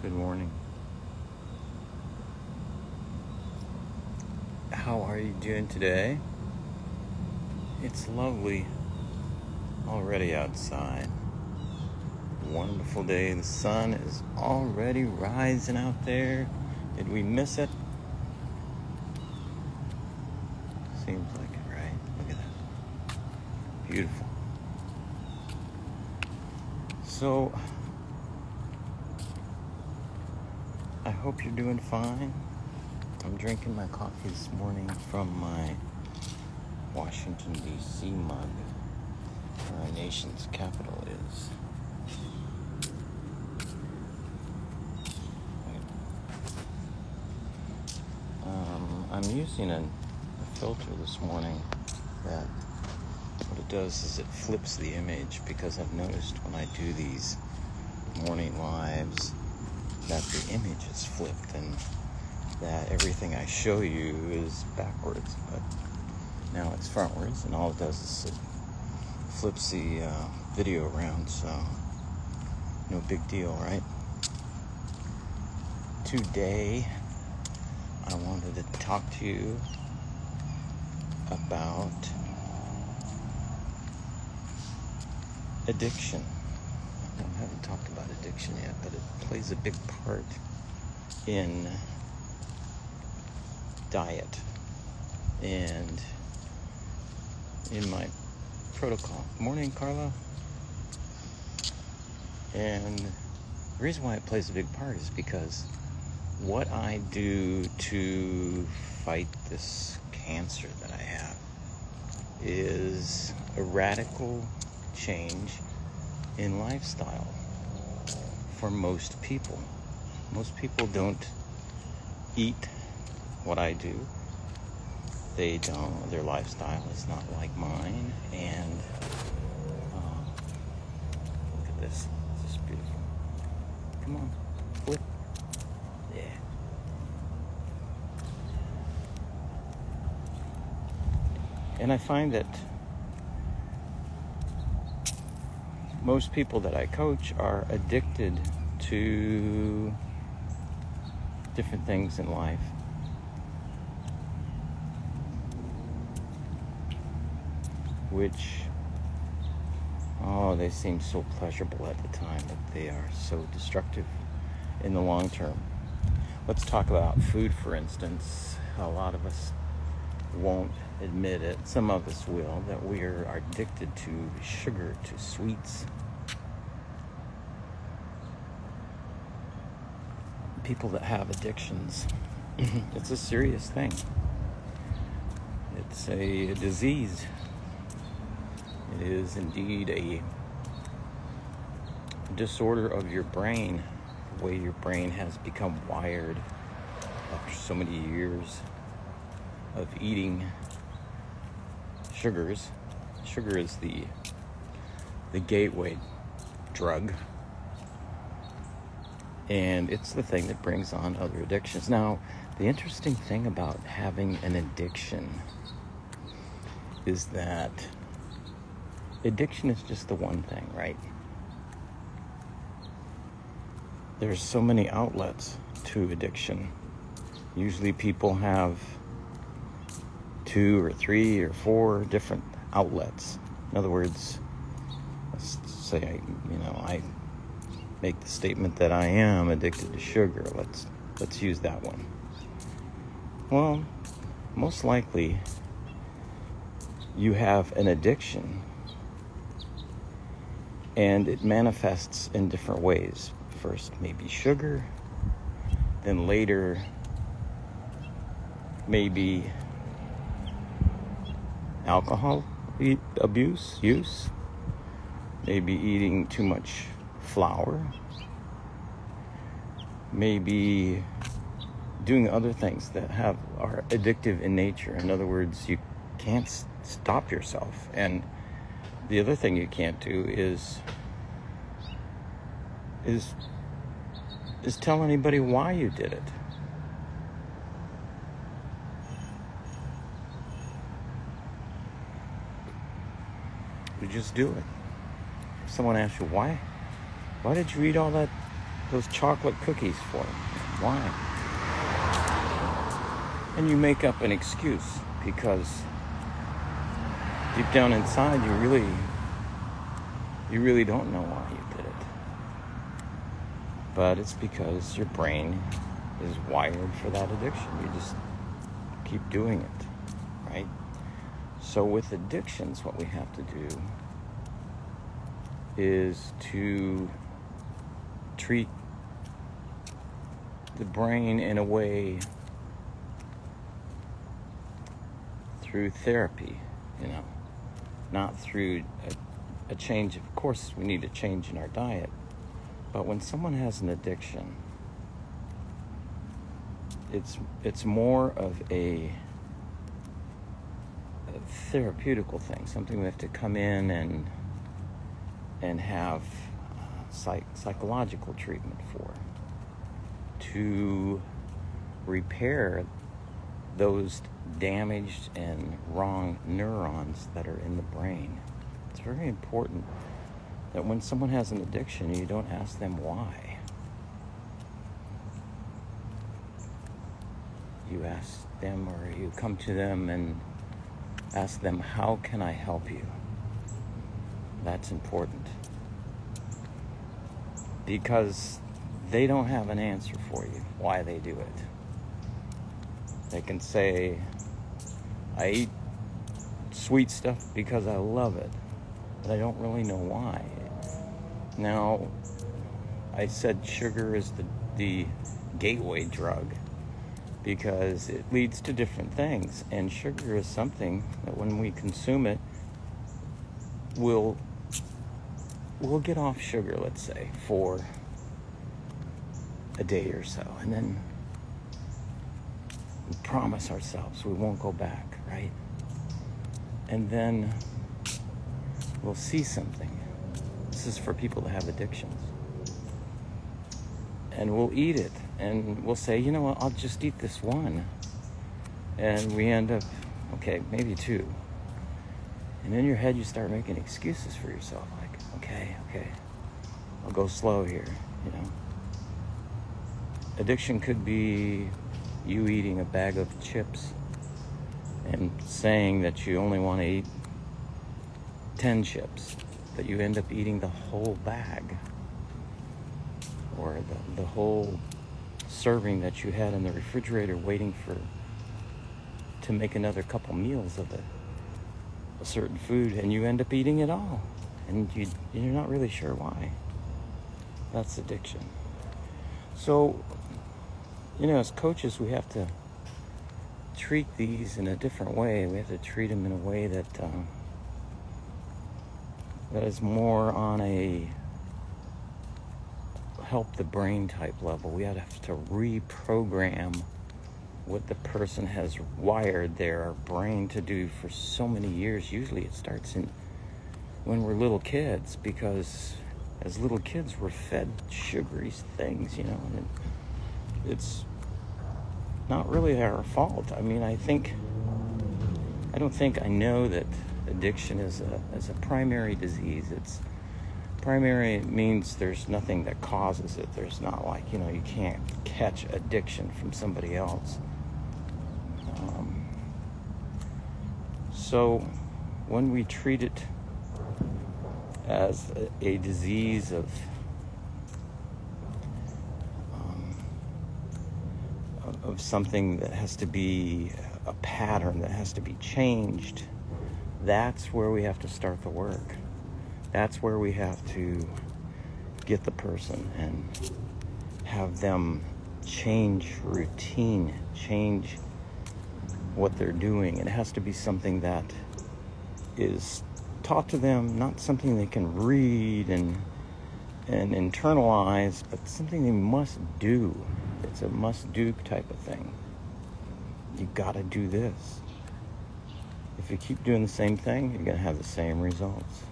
Good morning. How are you doing today? It's lovely already outside. Wonderful day. The sun is already rising out there. Did we miss it? Seems like it, right? Look at that. Beautiful. So, I hope you're doing fine. I'm drinking my coffee this morning from my Washington, D.C. mug, where our nation's capital is. I'm using a filter this morning that what it does is it flips the image, because I've noticed when I do these morning lives that the image is flipped and that everything I show you is backwards, but now it's frontwards, and all it does is it flips the video around, so no big deal, right? Today I wanted to talk to you about addiction. I haven't talked about addiction yet, but it plays a big part in diet and in my protocol. Morning, Carla. And the reason why it plays a big part is because what I do to fight this cancer that I have is a radical change in lifestyle for most people. Most people don't eat what I do. They don't. Their lifestyle is not like mine. And look at this. This is beautiful. Come on, flip. Yeah. And I find that most people that I coach are addicted to different things in life. Which, they seem so pleasurable at the time, but they are so destructive in the long term. Let's talk about food, for instance. A lot of us won't admit it. Some of us will, that we are addicted to sugar, to sweets. People that have addictions, it's a serious thing. It's a disease. It is indeed a disorder of your brain, the way your brain has become wired after so many years of eating sugars. Sugar is the gateway drug, and it's the thing that brings on other addictions. Now, the interesting thing about having an addiction is that addiction is just the one thing, right? There's so many outlets to addiction. Usually people have 2 or 3 or 4 different outlets. In other words, let's say I make the statement that I am addicted to sugar. Let's use that one. Well, most likely you have an addiction, and it manifests in different ways. First, maybe sugar, then later, maybe alcohol use, maybe eating too much flour, maybe doing other things that are addictive in nature. In other words, you can't stop yourself. And the other thing you can't do is tell anybody why you did it. You just do it. If someone asks you why did you eat all that those chocolate cookies for? Why? And you make up an excuse because deep down inside you really don't know why you did it. But it's because your brain is wired for that addiction. You just keep doing it, right? So with addictions, what we have to do is to treat the brain in a way through therapy, not through a change. Of course, we need a change in our diet, but when someone has an addiction, it's more of a therapeutical thing, something we have to come in and have psychological treatment for, to repair those damaged and wrong neurons that are in the brain. It's very important that when someone has an addiction, you don't ask them why. You ask them, or you come to them and ask them, how can I help you? That's important. Because they don't have an answer for you, why they do it. They can say, I eat sweet stuff because I love it, but I don't really know why. Now, I said sugar is the gateway drug because it leads to different things, and sugar is something that when we consume it, we'll get off sugar, let's say, for a day or so, and then we promise ourselves we won't go back, right? And then we'll see something. This is for people that have addictions. And we'll eat it, and we'll say, you know what, I'll just eat this one. And we end up, okay, maybe two. And in your head, you start making excuses for yourself, like, okay, I'll go slow here, Addiction could be you eating a bag of chips and saying that you only want to eat 10 chips, but you end up eating the whole bag, or the whole serving that you had in the refrigerator waiting to make another couple meals of a certain food, and you end up eating it all, and you're not really sure why. That's addiction. So, as coaches, we have to treat these in a different way. We have to treat them in a way that is more on a help the brain type level. We have to reprogram what the person has wired their brain to do for so many years. Usually it starts when we're little kids, because as little kids we're fed sugary things, and it's not really our fault. I mean, I know that addiction is a primary disease. It's primary means there's nothing that causes it. There's not like, you can't catch addiction from somebody else. So when we treat it as a disease of something that has to be a pattern that has to be changed, that's where we have to start the work. That's where we have to get the person and have them change routine, change what they're doing. It has to be something that is taught to them, not something they can read and internalize, but something they must do. It's a must-do type of thing. You gotta do this. If you keep doing the same thing, you're gonna have the same results.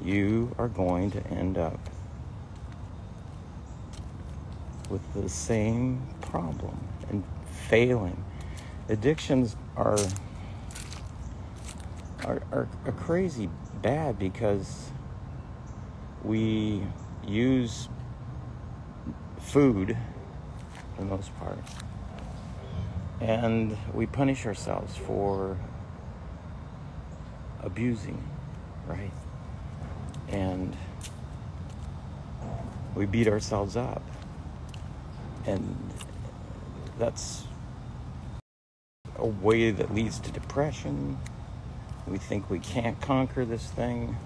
You are going to end up with the same problem and failing. Addictions are crazy bad because we use food, for the most part. And we punish ourselves for abusing, right? And we beat ourselves up. And that's a way that leads to depression. We think we can't conquer this thing.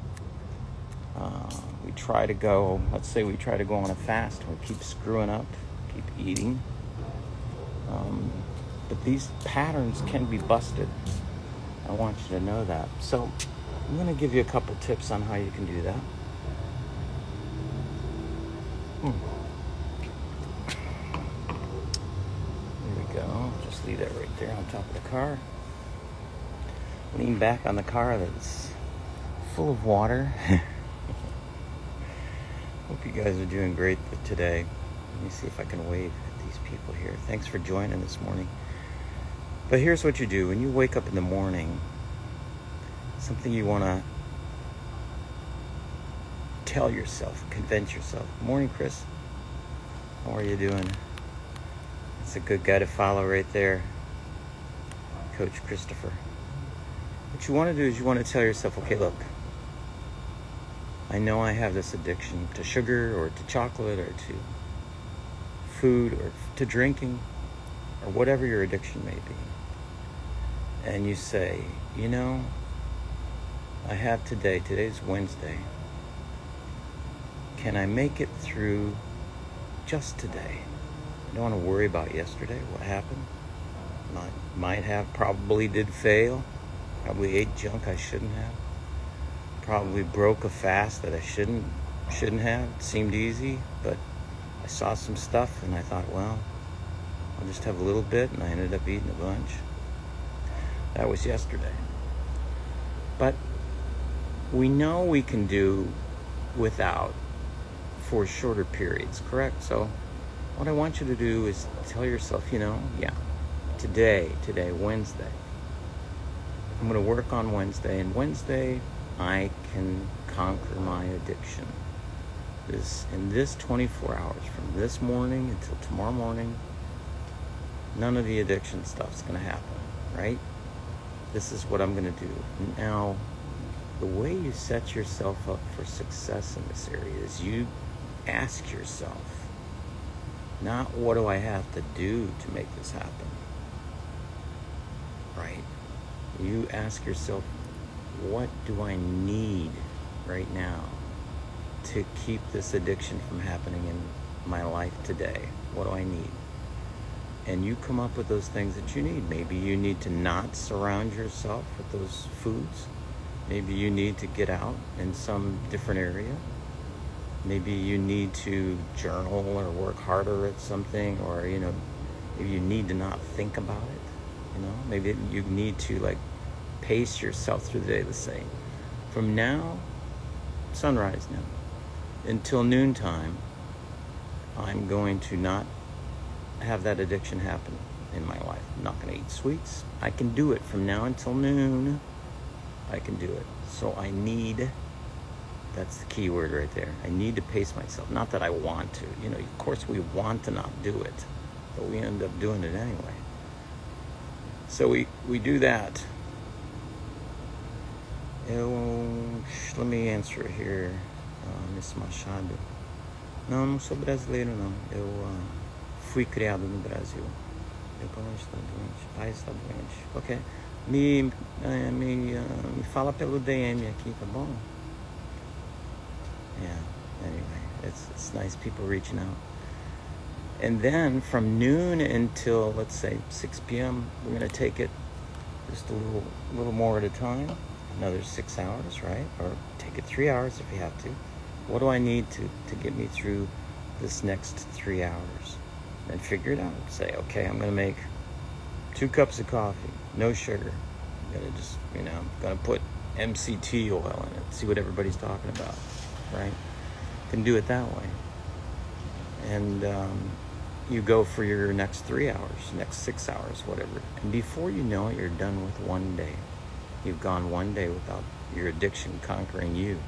We try to go, let's say we try to go on a fast, and we keep screwing up, keep eating. But these patterns can be busted. I want you to know that. So I'm going to give you a couple tips on how you can do that. There we go. Just leave that right there on top of the car. Lean back on the car that's full of water. Hope you guys are doing great today. Let me see if I can wave at these people here. Thanks for joining this morning. But here's what you do. When you wake up in the morning, something you want to tell yourself, convince yourself. Morning, Chris. How are you doing? It's a good guy to follow right there. Coach Christopher. What you want to do is you want to tell yourself, okay, look, I know I have this addiction to sugar or to chocolate or to food or to drinking or whatever your addiction may be. And you say, you know, I have today's Wednesday. Can I make it through just today? I don't want to worry about yesterday, what happened. Might have, probably did fail. Probably ate junk I shouldn't have. Probably broke a fast that I shouldn't have. It seemed easy, but I saw some stuff and I thought, well, I'll just have a little bit, and I ended up eating a bunch. That was yesterday. But we know we can do without for shorter periods, correct? So what I want you to do is tell yourself, you know, yeah, today, Wednesday, I'm going to work on Wednesday, and Wednesday I can conquer my addiction. In this 24 hours, from this morning until tomorrow morning, none of the addiction stuff's going to happen, right? This is what I'm going to do. Now, the way you set yourself up for success in this area is you ask yourself, not what do I have to do to make this happen, right? You ask yourself, what do I need right now to keep this addiction from happening in my life today? What do I need? And you come up with those things that you need. Maybe you need to not surround yourself with those foods. Maybe you need to get out in some different area. Maybe you need to journal or work harder at something, or, you know, maybe you need to not think about it. You know, maybe you need to, like, pace yourself through the day. The same. From now, sunrise now, until noontime, I'm going to not have that addiction happen in my life. I'm not going to eat sweets. I can do it from now until noon. I can do it. So I need, that's the key word right there. I need to pace myself. Not that I want to. You know, of course we want to not do it, but we end up doing it anyway. So we do that. Let me answer here, Miss Machado. Não sou brasileiro, não. Eu fui criado no Brasil. Meu pai está doente. Pai está doente. Ok. Me fala pelo DM aqui, tá bom? Yeah. Anyway, it's nice people reaching out. And then from noon until, let's say, 6 p.m., we're going to take it just a little more at a time. Another 6 hours, right? Or take it 3 hours if you have to. What do I need to get me through this next 3 hours? And figure it out. Say, okay, I'm going to make 2 cups of coffee, no sugar. I'm going to just, I'm going to put MCT oil in it, see what everybody's talking about, right? Can do it that way. And you go for your next 3 hours, next 6 hours, whatever. And before you know it, you're done with one day. You've gone one day without your addiction conquering you.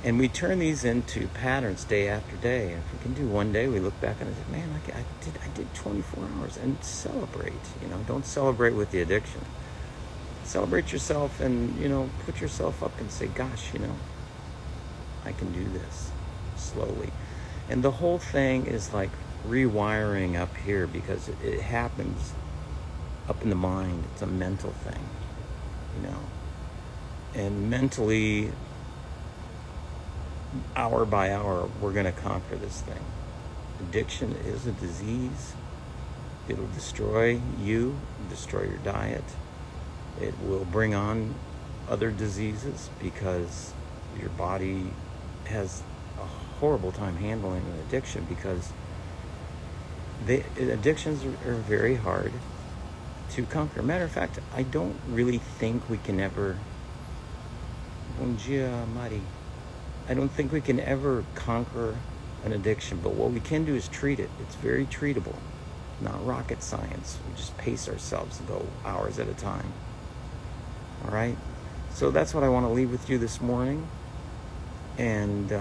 And we turn these into patterns day after day. And if we can do one day, we look back and say, man, I did 24 hours, and celebrate. Don't celebrate with the addiction. Celebrate yourself, and put yourself up and say, gosh, I can do this slowly. And the whole thing is like rewiring up here, because it happens up in the mind. It's a mental thing, and mentally, hour by hour, we're going to conquer this thing. Addiction is a disease. It'll destroy you, destroy your diet. It will bring on other diseases, because your body has a horrible time handling an addiction, because addictions are very hard to conquer. Matter of fact, I don't really think we can ever... Bom dia, Mari. I don't think we can ever conquer an addiction, but what we can do is treat it. It's very treatable, not rocket science. We just pace ourselves and go hours at a time. All right? So that's what I want to leave with you this morning. And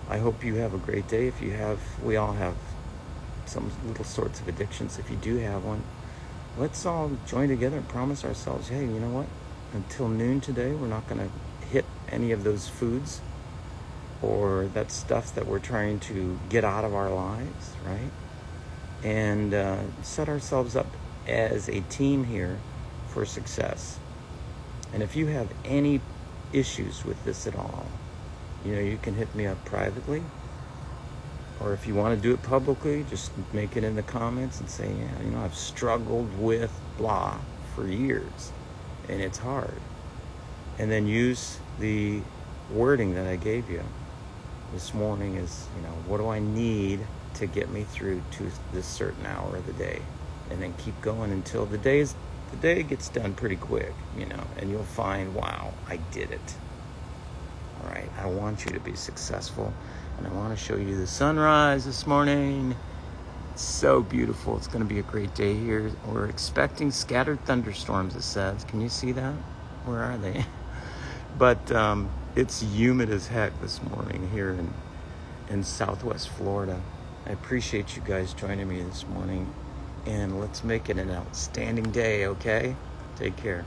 I hope you have a great day. If you have, we all have some little sorts of addictions. If you do have one, let's all join together and promise ourselves, hey, you know what? Until noon today, we're not going to hit any of those foods or that stuff that we're trying to get out of our lives, right? And set ourselves up as a team here for success. And if you have any issues with this at all, you can hit me up privately, or if you want to do it publicly, just make it in the comments and say, yeah, I've struggled with blah for years, and it's hard. And then use the wording that I gave you this morning is, what do I need to get me through to this certain hour of the day? And then keep going until the day gets done pretty quick, and you'll find, wow, I did it. All right, I want you to be successful, and I want to show you the sunrise this morning. It's so beautiful. It's going to be a great day here. We're expecting scattered thunderstorms, it says. Can you see that? Where are they? But it's humid as heck this morning here in Southwest Florida. I appreciate you guys joining me this morning, and let's make it an outstanding day, okay? Take care.